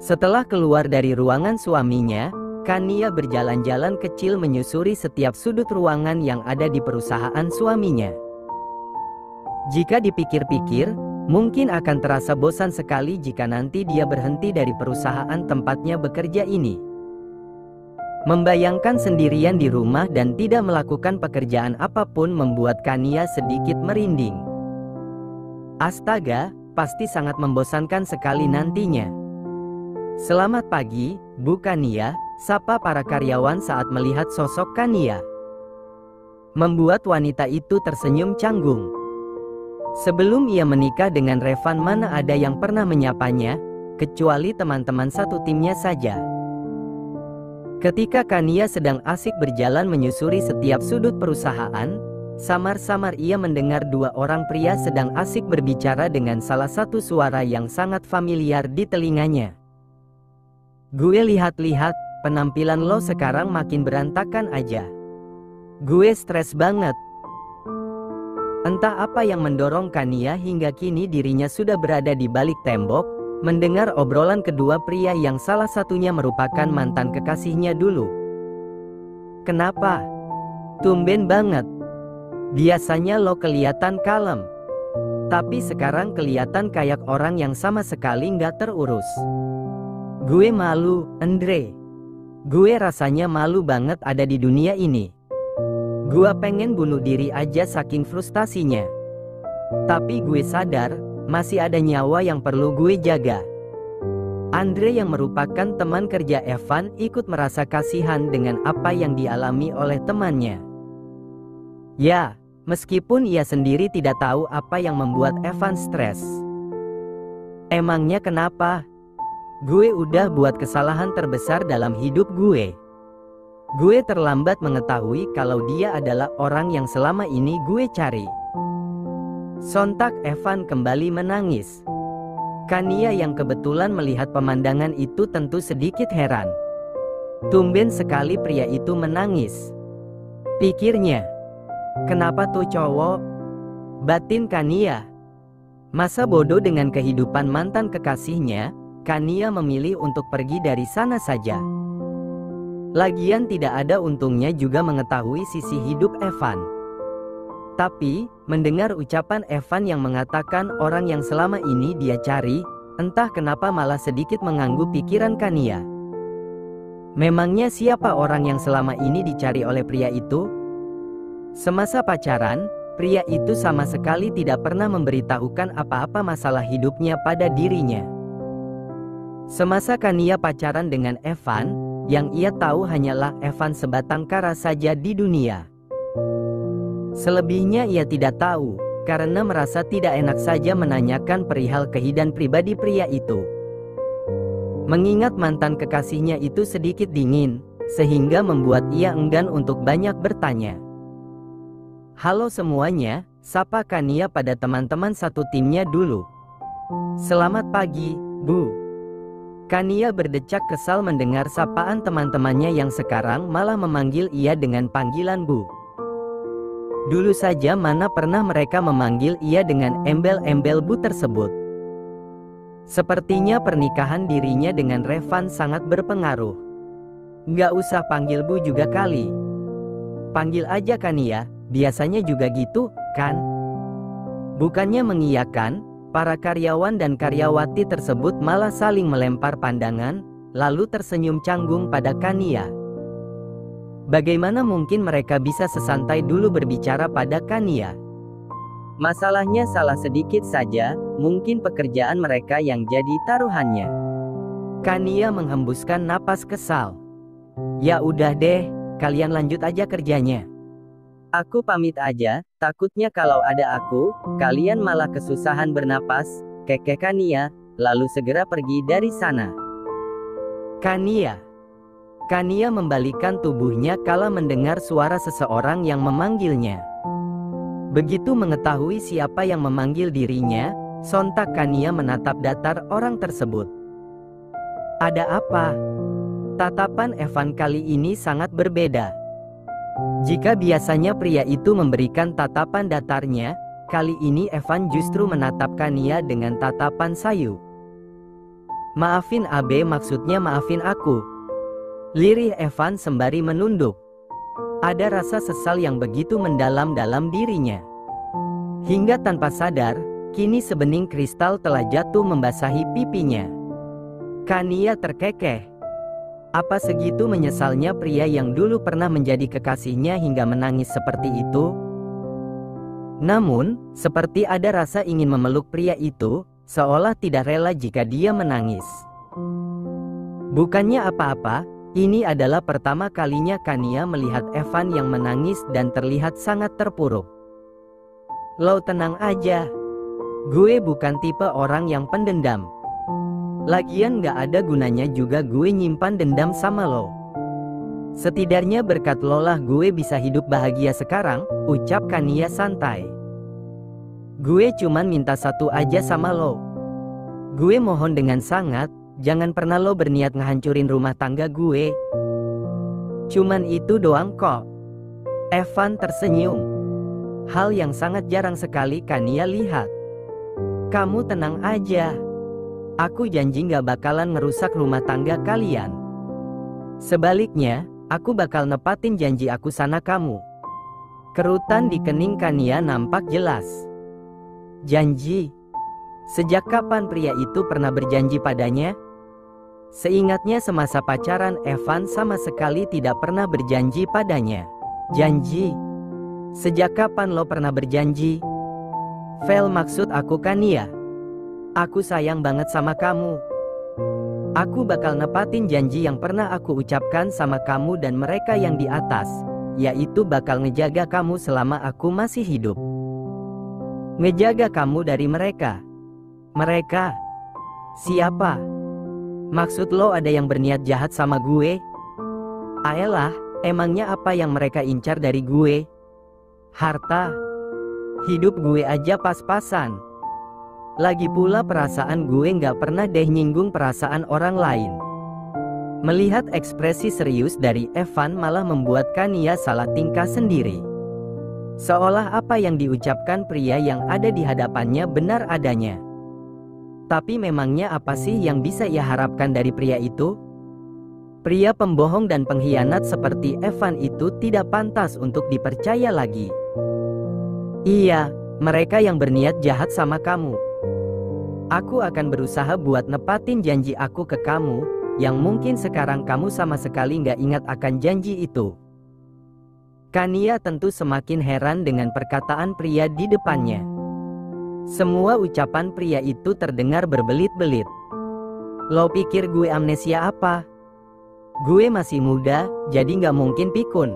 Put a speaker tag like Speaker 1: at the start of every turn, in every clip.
Speaker 1: Setelah keluar dari ruangan suaminya, Kania berjalan-jalan kecil menyusuri setiap sudut ruangan yang ada di perusahaan suaminya. Jika dipikir-pikir, mungkin akan terasa bosan sekali jika nanti dia berhenti dari perusahaan tempatnya bekerja ini. Membayangkan sendirian di rumah dan tidak melakukan pekerjaan apapun membuat Kania sedikit merinding. Astaga, pasti sangat membosankan sekali nantinya. Selamat pagi, Bu Kania, sapa para karyawan saat melihat sosok Kania. Membuat wanita itu tersenyum canggung. Sebelum ia menikah dengan Revan, mana ada yang pernah menyapanya, kecuali teman-teman satu timnya saja. Ketika Kania sedang asik berjalan menyusuri setiap sudut perusahaan, samar-samar ia mendengar dua orang pria sedang asik berbicara dengan salah satu suara yang sangat familiar di telinganya. "Gue lihat-lihat, penampilan lo sekarang makin berantakan aja. Gue stres banget." Entah apa yang mendorong Kania hingga kini dirinya sudah berada di balik tembok, mendengar obrolan kedua pria yang salah satunya merupakan mantan kekasihnya dulu. "Kenapa? Tumben banget. Biasanya lo kelihatan kalem. Tapi sekarang kelihatan kayak orang yang sama sekali nggak terurus. Gue malu, Andre. Gue rasanya malu banget ada di dunia ini. Gue pengen bunuh diri aja saking frustasinya. Tapi gue sadar, masih ada nyawa yang perlu gue jaga." Andre yang merupakan teman kerja Evan ikut merasa kasihan dengan apa yang dialami oleh temannya. Ya, meskipun ia sendiri tidak tahu apa yang membuat Evan stres. "Emangnya kenapa? Gue udah buat kesalahan terbesar dalam hidup gue. Gue terlambat mengetahui kalau dia adalah orang yang selama ini gue cari." Sontak Evan kembali menangis. Kania yang kebetulan melihat pemandangan itu tentu sedikit heran. Tumben sekali pria itu menangis, pikirnya. Kenapa tuh cowok? Batin Kania. Masa bodoh dengan kehidupan mantan kekasihnya, Kania memilih untuk pergi dari sana saja. Lagian tidak ada untungnya juga mengetahui sisi hidup Evan. Tapi, mendengar ucapan Evan yang mengatakan orang yang selama ini dia cari, entah kenapa malah sedikit mengganggu pikiran Kania. Memangnya siapa orang yang selama ini dicari oleh pria itu? Semasa pacaran, pria itu sama sekali tidak pernah memberitahukan apa-apa masalah hidupnya pada dirinya. Semasa Kania pacaran dengan Evan, yang ia tahu hanyalah Evan sebatang kara saja di dunia. Selebihnya ia tidak tahu, karena merasa tidak enak saja menanyakan perihal kehidupan pribadi pria itu. Mengingat mantan kekasihnya itu sedikit dingin, sehingga membuat ia enggan untuk banyak bertanya. "Halo semuanya," sapa Kania pada teman-teman satu timnya dulu. "Selamat pagi, Bu." Kania berdecak kesal mendengar sapaan teman-temannya yang sekarang malah memanggil ia dengan panggilan Bu. Dulu saja mana pernah mereka memanggil ia dengan embel-embel Bu tersebut. Sepertinya pernikahan dirinya dengan Revan sangat berpengaruh. "Nggak usah panggil Bu juga kali. Panggil aja Kania, biasanya juga gitu, kan?" Bukannya mengiyakan, para karyawan dan karyawati tersebut malah saling melempar pandangan, lalu tersenyum canggung pada Kania. Bagaimana mungkin mereka bisa sesantai dulu berbicara pada Kania? Masalahnya salah sedikit saja, mungkin pekerjaan mereka yang jadi taruhannya. Kania menghembuskan napas kesal. "Ya udah deh, kalian lanjut aja kerjanya. Aku pamit aja, takutnya kalau ada aku, kalian malah kesusahan bernapas," kekeh Kania, lalu segera pergi dari sana. Kania membalikkan tubuhnya kala mendengar suara seseorang yang memanggilnya. Begitu mengetahui siapa yang memanggil dirinya, sontak Kania menatap datar orang tersebut. Ada apa? Tatapan Evan kali ini sangat berbeda. Jika biasanya pria itu memberikan tatapan datarnya, kali ini Evan justru menatap Kania dengan tatapan sayu. Maafin Abe, maksudnya maafin aku. Lirih Evan sembari menunduk. Ada rasa sesal yang begitu mendalam dalam dirinya. Hingga tanpa sadar, kini sebening kristal telah jatuh membasahi pipinya. Kania terkekeh. Apa segitu menyesalnya pria yang dulu pernah menjadi kekasihnya hingga menangis seperti itu? Namun, seperti ada rasa ingin memeluk pria itu, seolah tidak rela jika dia menangis. Bukannya apa-apa, ini adalah pertama kalinya Kania melihat Evan yang menangis dan terlihat sangat terpuruk. Lo tenang aja. Gue bukan tipe orang yang pendendam. Lagian gak ada gunanya juga gue nyimpan dendam sama lo. Setidaknya berkat lo lah gue bisa hidup bahagia sekarang, ucap Kania santai. Gue cuman minta satu aja sama lo. Gue mohon dengan sangat, jangan pernah lo berniat ngehancurin rumah tangga gue. Cuman itu doang kok. Evan tersenyum. Hal yang sangat jarang sekali Kania lihat. Kamu tenang aja. Aku janji gak bakalan ngerusak rumah tangga kalian. Sebaliknya, aku bakal nepatin janji aku sana kamu. Kerutan di kening Kania nampak jelas. Janji? Sejak kapan pria itu pernah berjanji padanya? Seingatnya semasa pacaran Evan sama sekali tidak pernah berjanji padanya. Janji? Sejak kapan lo pernah berjanji? Vel, maksud aku Kania. Aku sayang banget sama kamu. Aku bakal nepatin janji yang pernah aku ucapkan sama kamu dan mereka yang di atas, yaitu bakal ngejaga kamu selama aku masih hidup. Ngejaga kamu dari mereka. Mereka? Siapa? Maksud lo ada yang berniat jahat sama gue? Ayolah, emangnya apa yang mereka incar dari gue? Harta? Hidup gue aja pas-pasan. Lagi pula perasaan gue gak pernah deh nyinggung perasaan orang lain. Melihat ekspresi serius dari Evan malah membuat Kania salah tingkah sendiri. Seolah apa yang diucapkan pria yang ada di hadapannya benar adanya. Tapi memangnya apa sih yang bisa ia harapkan dari pria itu? Pria pembohong dan pengkhianat seperti Evan itu tidak pantas untuk dipercaya lagi. Iya, mereka yang berniat jahat sama kamu. Aku akan berusaha buat nepatin janji aku ke kamu, yang mungkin sekarang kamu sama sekali gak ingat akan janji itu. Kania tentu semakin heran dengan perkataan pria di depannya. Semua ucapan pria itu terdengar berbelit-belit. Lo pikir gue amnesia apa? Gue masih muda, jadi gak mungkin pikun.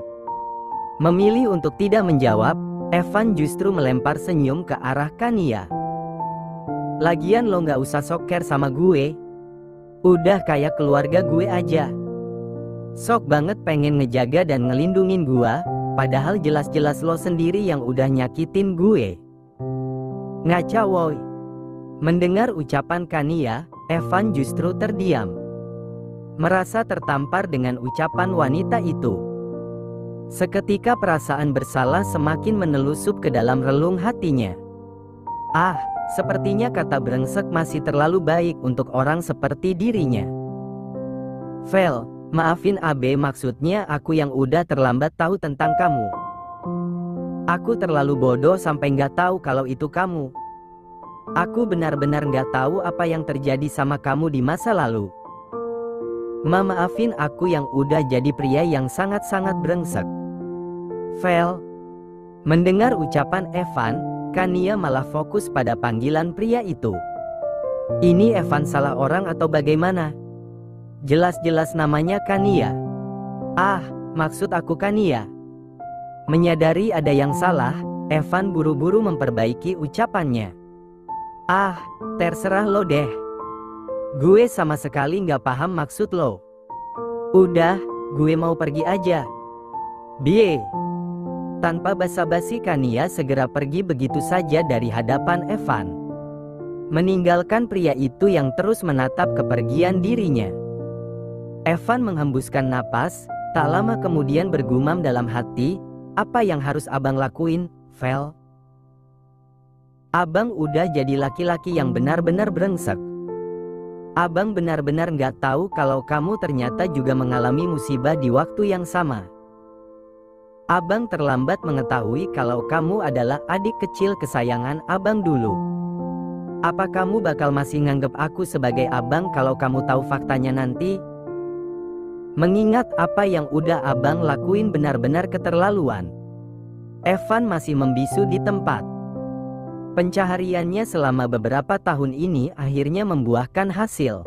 Speaker 1: Memilih untuk tidak menjawab, Evan justru melempar senyum ke arah Kania. Lagian lo gak usah soker sama gue. Udah kayak keluarga gue aja. Sok banget pengen ngejaga dan ngelindungin gue, padahal jelas-jelas lo sendiri yang udah nyakitin gue. Ngaca woy. Mendengar ucapan Kania, Evan justru terdiam. Merasa tertampar dengan ucapan wanita itu. Seketika perasaan bersalah semakin menelusup ke dalam relung hatinya. Ah, sepertinya kata brengsek masih terlalu baik untuk orang seperti dirinya. Vel, maafin Abe, maksudnya aku yang udah terlambat tahu tentang kamu. Aku terlalu bodoh sampai nggak tahu kalau itu kamu. Aku benar-benar nggak tahu apa yang terjadi sama kamu di masa lalu. Maafin aku yang udah jadi pria yang sangat-sangat brengsek. Vel. Mendengar ucapan Evan, Kania malah fokus pada panggilan pria itu. Ini Evan salah orang atau bagaimana? Jelas-jelas namanya Kania. Ah, maksud aku Kania. Menyadari ada yang salah, Evan buru-buru memperbaiki ucapannya. Ah, terserah lo deh. Gue sama sekali gak paham maksud lo. Udah, gue mau pergi aja. Bye. Tanpa basa-basi Kania segera pergi begitu saja dari hadapan Evan. Meninggalkan pria itu yang terus menatap kepergian dirinya. Evan menghembuskan napas, tak lama kemudian bergumam dalam hati, apa yang harus abang lakuin, Vel? Abang udah jadi laki-laki yang benar-benar brengsek. Abang benar-benar nggak tahu kalau kamu ternyata juga mengalami musibah di waktu yang sama. Abang terlambat mengetahui kalau kamu adalah adik kecil kesayangan abang dulu. Apa kamu bakal masih nganggep aku sebagai abang kalau kamu tahu faktanya nanti? Mengingat apa yang udah abang lakuin benar-benar keterlaluan. Evan masih membisu di tempat. Pencahariannya selama beberapa tahun ini akhirnya membuahkan hasil.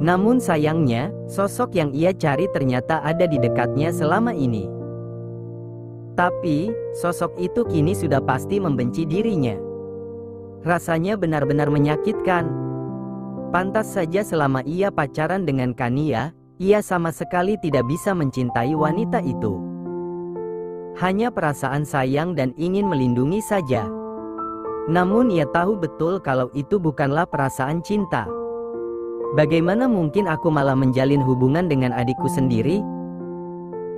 Speaker 1: Namun sayangnya, sosok yang ia cari ternyata ada di dekatnya selama ini. Tapi, sosok itu kini sudah pasti membenci dirinya. Rasanya benar-benar menyakitkan. Pantas saja selama ia pacaran dengan Kania, ia sama sekali tidak bisa mencintai wanita itu. Hanya perasaan sayang dan ingin melindungi saja. Namun ia tahu betul kalau itu bukanlah perasaan cinta. Bagaimana mungkin aku malah menjalin hubungan dengan adikku sendiri?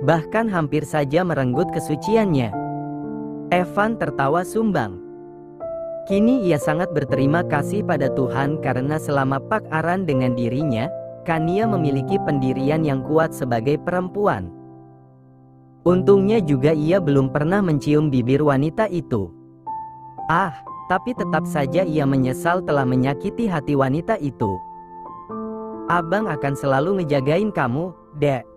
Speaker 1: Bahkan hampir saja merenggut kesuciannya. Evan tertawa sumbang. Kini ia sangat berterima kasih pada Tuhan karena selama pacaran dengan dirinya, Kania memiliki pendirian yang kuat sebagai perempuan. Untungnya juga ia belum pernah mencium bibir wanita itu. Tapi tetap saja ia menyesal telah menyakiti hati wanita itu. Abang akan selalu ngejagain kamu, Dek.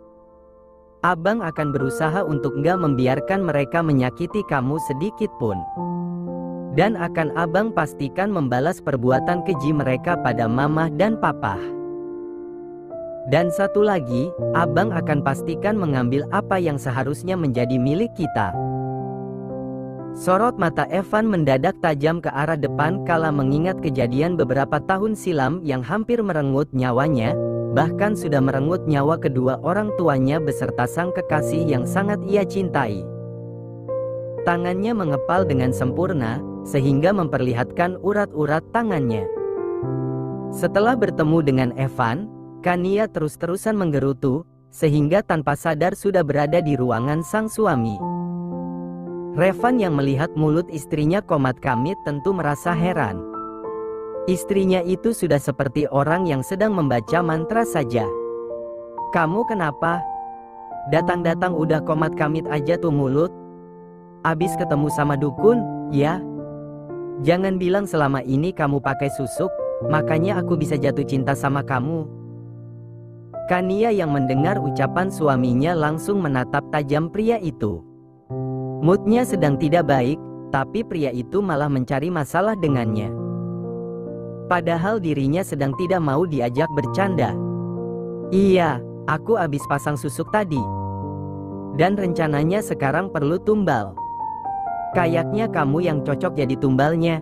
Speaker 1: Abang akan berusaha untuk gak membiarkan mereka menyakiti kamu sedikit pun. Dan akan abang pastikan membalas perbuatan keji mereka pada mama dan papa. Dan satu lagi, abang akan pastikan mengambil apa yang seharusnya menjadi milik kita. Sorot mata Evan mendadak tajam ke arah depan kala mengingat kejadian beberapa tahun silam yang hampir merenggut nyawanya, bahkan sudah merenggut nyawa kedua orang tuanya beserta sang kekasih yang sangat ia cintai. Tangannya mengepal dengan sempurna, sehingga memperlihatkan urat-urat tangannya. Setelah bertemu dengan Evan, Kania terus-terusan menggerutu, sehingga tanpa sadar sudah berada di ruangan sang suami. Revan yang melihat mulut istrinya komat kamit tentu merasa heran. Istrinya itu sudah seperti orang yang sedang membaca mantra saja. Kamu kenapa? Datang-datang udah komat kamit aja tuh mulut. Abis ketemu sama dukun, ya? Jangan bilang selama ini kamu pakai susuk, makanya aku bisa jatuh cinta sama kamu. Kania yang mendengar ucapan suaminya langsung menatap tajam pria itu. Moodnya sedang tidak baik, tapi pria itu malah mencari masalah dengannya. Padahal dirinya sedang tidak mau diajak bercanda. Iya, aku habis pasang susuk tadi. Dan rencananya sekarang perlu tumbal. Kayaknya kamu yang cocok jadi tumbalnya.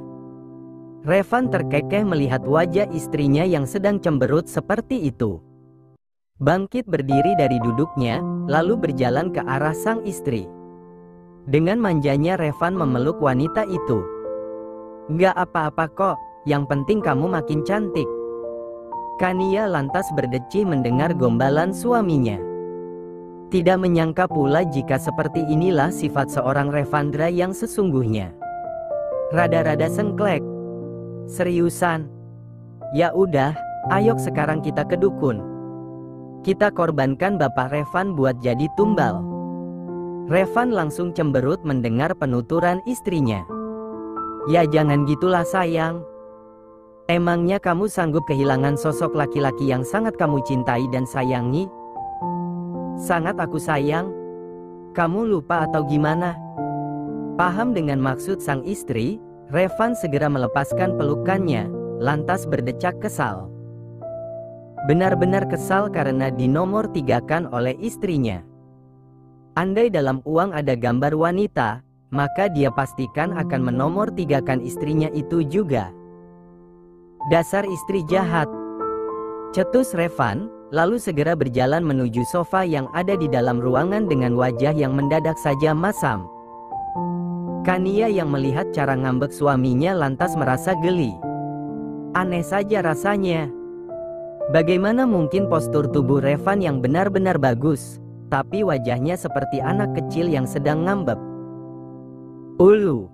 Speaker 1: Revan terkekeh melihat wajah istrinya yang sedang cemberut seperti itu. Bangkit berdiri dari duduknya, lalu berjalan ke arah sang istri. Dengan manjanya Revan memeluk wanita itu. Gak apa-apa kok, yang penting kamu makin cantik. Kania lantas berdecih mendengar gombalan suaminya. Tidak menyangka pula jika seperti inilah sifat seorang Revandra yang sesungguhnya. Rada-rada sengklek. Seriusan? Ya udah, ayo sekarang kita ke dukun. Kita korbankan Bapak Revan buat jadi tumbal. Revan langsung cemberut mendengar penuturan istrinya. Ya jangan gitulah sayang. Emangnya kamu sanggup kehilangan sosok laki-laki yang sangat kamu cintai dan sayangi? Sangat aku sayang. Kamu lupa atau gimana? Paham dengan maksud sang istri, Revan segera melepaskan pelukannya, lantas berdecak kesal. Benar-benar kesal karena dinomor tigakan oleh istrinya. Andai dalam uang ada gambar wanita, maka dia pastikan akan menomor tigakan istrinya itu juga. Dasar istri jahat. Cetus Revan, lalu segera berjalan menuju sofa yang ada di dalam ruangan dengan wajah yang mendadak saja masam. Kania yang melihat cara ngambek suaminya lantas merasa geli. Aneh saja rasanya. Bagaimana mungkin postur tubuh Revan yang benar-benar bagus, tapi wajahnya seperti anak kecil yang sedang ngambek. Ulu.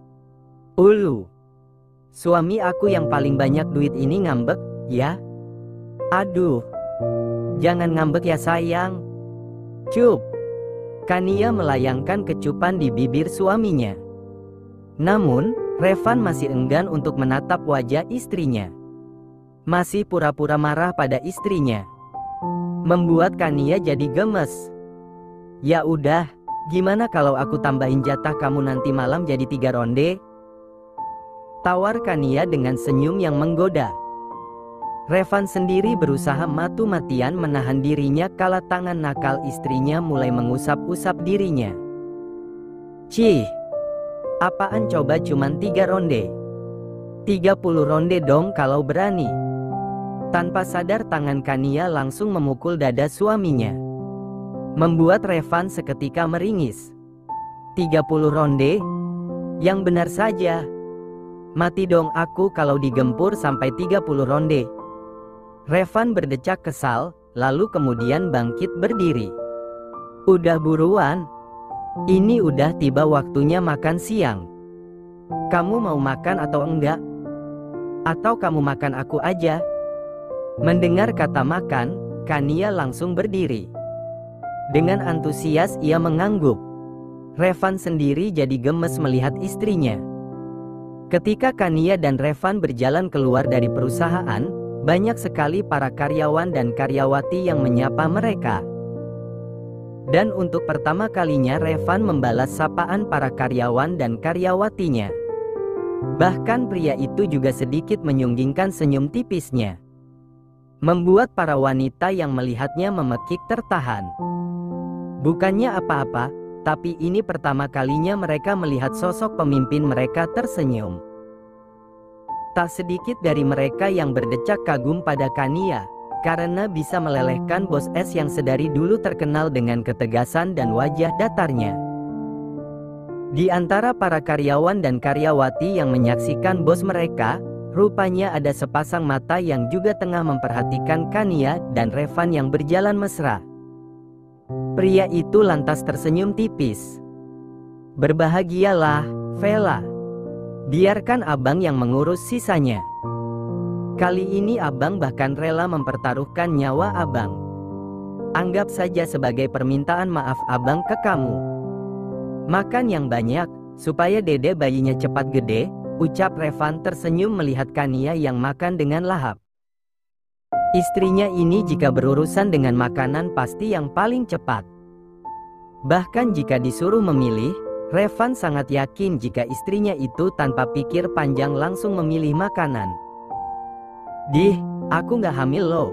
Speaker 1: Suami aku yang paling banyak duit ini ngambek, ya? Aduh, jangan ngambek ya sayang. Cup. Kania melayangkan kecupan di bibir suaminya. Namun, Revan masih enggan untuk menatap wajah istrinya. Masih pura-pura marah pada istrinya. Membuat Kania jadi gemes. Ya udah, gimana kalau aku tambahin jatah kamu nanti malam jadi 3 ronde? Tawar Kania dengan senyum yang menggoda. Revan sendiri berusaha matu-matian menahan dirinya kala tangan nakal istrinya mulai mengusap-usap dirinya. Cih, apaan coba cuman 3 ronde? 30 ronde dong kalau berani. Tanpa sadar tangan Kania langsung memukul dada suaminya. Membuat Revan seketika meringis. 30 ronde? Yang benar saja. Mati dong aku kalau digempur sampai 30 ronde. Revan berdecak kesal, lalu kemudian bangkit berdiri. Udah buruan. Ini udah tiba waktunya makan siang. Kamu mau makan atau enggak? Atau kamu makan aku aja? Mendengar kata makan, Kania langsung berdiri. Dengan antusias ia mengangguk. Revan sendiri jadi gemes melihat istrinya. Ketika Kania dan Revan berjalan keluar dari perusahaan, banyak sekali para karyawan dan karyawati yang menyapa mereka. Dan untuk pertama kalinya Revan membalas sapaan para karyawan dan karyawatinya. Bahkan pria itu juga sedikit menyunggingkan senyum tipisnya. Membuat para wanita yang melihatnya memekik tertahan. Bukannya apa-apa, tapi ini pertama kalinya mereka melihat sosok pemimpin mereka tersenyum. Tak sedikit dari mereka yang berdecak kagum pada Kania, karena bisa melelehkan bos es yang sedari dulu terkenal dengan ketegasan dan wajah datarnya. Di antara para karyawan dan karyawati yang menyaksikan bos mereka, rupanya ada sepasang mata yang juga tengah memperhatikan Kania dan Revan yang berjalan mesra. Pria itu lantas tersenyum tipis. Berbahagialah, Vela. Biarkan abang yang mengurus sisanya. Kali ini abang bahkan rela mempertaruhkan nyawa abang. Anggap saja sebagai permintaan maaf abang ke kamu. Makan yang banyak, supaya dede bayinya cepat gede, ucap Revan tersenyum melihat Kania yang makan dengan lahap. Istrinya ini jika berurusan dengan makanan pasti yang paling cepat. Bahkan jika disuruh memilih, Revan sangat yakin jika istrinya itu tanpa pikir panjang langsung memilih makanan. Dih, aku nggak hamil loh.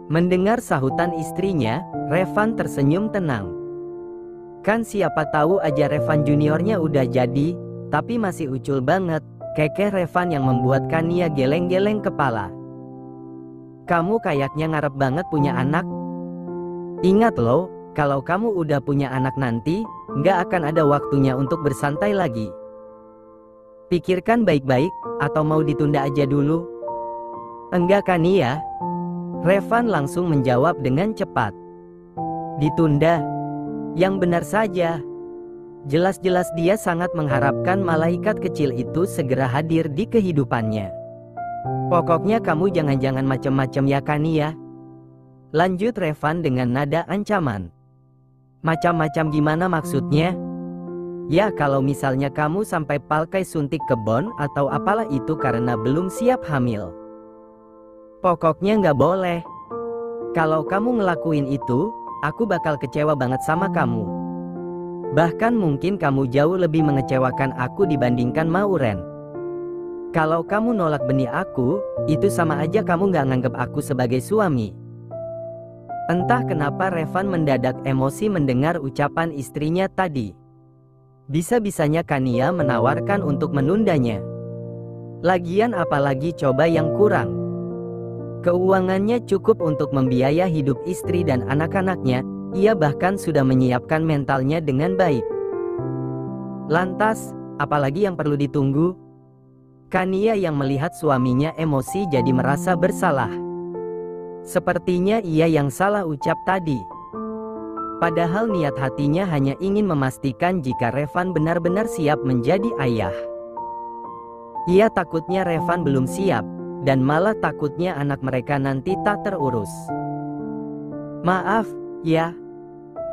Speaker 1: Mendengar sahutan istrinya, Revan tersenyum tenang. Kan siapa tahu aja Revan juniornya udah jadi, tapi masih ucul banget, kekeh Revan yang membuat Kania geleng-geleng kepala. Kamu kayaknya ngarep banget punya anak. Ingat loh, kalau kamu udah punya anak nanti, nggak akan ada waktunya untuk bersantai lagi. Pikirkan baik-baik, atau mau ditunda aja dulu? Enggak kan ya? Revan langsung menjawab dengan cepat. Ditunda? Yang benar saja. Jelas-jelas dia sangat mengharapkan malaikat kecil itu segera hadir di kehidupannya. Pokoknya kamu jangan-jangan macem-macem ya Kania. Lanjut Revan dengan nada ancaman. Macam-macam gimana maksudnya? Ya kalau misalnya kamu sampai pakai suntik kebon atau apalah itu karena belum siap hamil. Pokoknya nggak boleh. Kalau kamu ngelakuin itu, aku bakal kecewa banget sama kamu. Bahkan mungkin kamu jauh lebih mengecewakan aku dibandingkan Mauren. Kalau kamu nolak benih aku, itu sama aja kamu nggak nganggep aku sebagai suami. Entah kenapa Revan mendadak emosi mendengar ucapan istrinya tadi. Bisa-bisanya Kania menawarkan untuk menundanya. Lagian apalagi coba yang kurang. Keuangannya cukup untuk membiayai hidup istri dan anak-anaknya, ia bahkan sudah menyiapkan mentalnya dengan baik. Lantas, apalagi yang perlu ditunggu? Kania yang melihat suaminya emosi jadi merasa bersalah. Sepertinya ia yang salah ucap tadi. Padahal niat hatinya hanya ingin memastikan jika Revan benar-benar siap menjadi ayah. Ia takutnya Revan belum siap, dan malah takutnya anak mereka nanti tak terurus. Maaf, ya.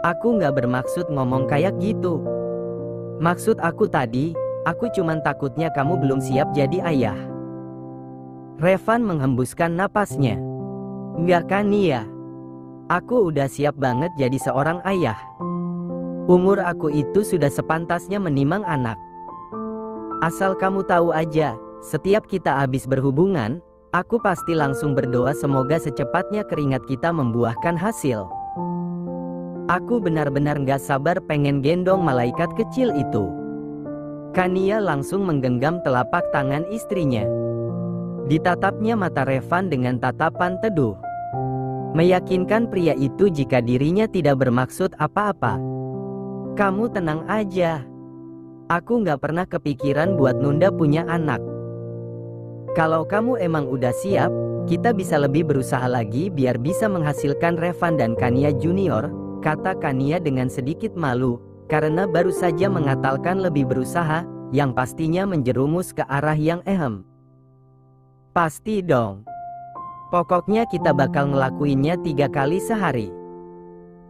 Speaker 1: Aku nggak bermaksud ngomong kayak gitu. Maksud aku tadi, aku cuman takutnya kamu belum siap jadi ayah. Revan menghembuskan napasnya. Nggak kan Nia? Aku udah siap banget jadi seorang ayah. Umur aku itu sudah sepantasnya menimang anak. Asal kamu tahu aja, setiap kita habis berhubungan, aku pasti langsung berdoa semoga secepatnya keringat kita membuahkan hasil. Aku benar-benar nggak sabar pengen gendong malaikat kecil itu. Kania langsung menggenggam telapak tangan istrinya. Ditatapnya mata Revan dengan tatapan teduh. Meyakinkan pria itu jika dirinya tidak bermaksud apa-apa. Kamu tenang aja. Aku nggak pernah kepikiran buat nunda punya anak. Kalau kamu emang udah siap, kita bisa lebih berusaha lagi biar bisa menghasilkan Revan dan Kania Junior, kata Kania dengan sedikit malu, karena baru saja mengatakan lebih berusaha, yang pastinya menjerumus ke arah yang ehem. Pasti dong. Pokoknya kita bakal ngelakuinnya 3 kali sehari.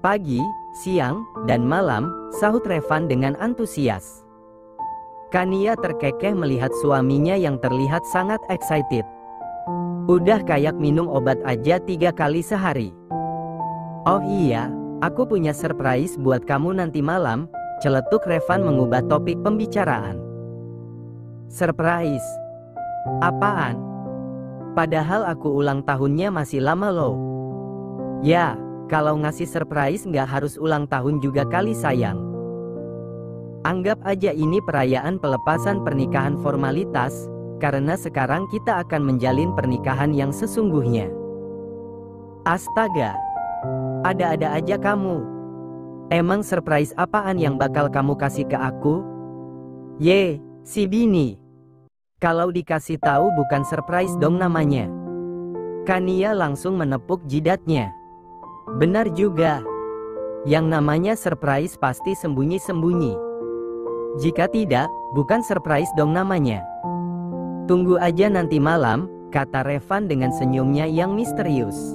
Speaker 1: Pagi, siang, dan malam, sahut Revan dengan antusias. Kania terkekeh melihat suaminya yang terlihat sangat excited. Udah kayak minum obat aja 3 kali sehari. Oh iya, aku punya surprise buat kamu nanti malam, celetuk Revan mengubah topik pembicaraan. Surprise? Apaan? Padahal aku ulang tahunnya masih lama loh. Ya, kalau ngasih surprise nggak harus ulang tahun juga kali sayang. Anggap aja ini perayaan pelepasan pernikahan formalitas, karena sekarang kita akan menjalin pernikahan yang sesungguhnya. Astaga, ada-ada aja kamu. Emang surprise apaan yang bakal kamu kasih ke aku? Ye, si bini. Kalau dikasih tahu bukan surprise dong namanya. Kania langsung menepuk jidatnya. Benar juga. Yang namanya surprise pasti sembunyi-sembunyi. Jika tidak, bukan surprise dong namanya. Tunggu aja nanti malam, kata Revan dengan senyumnya yang misterius.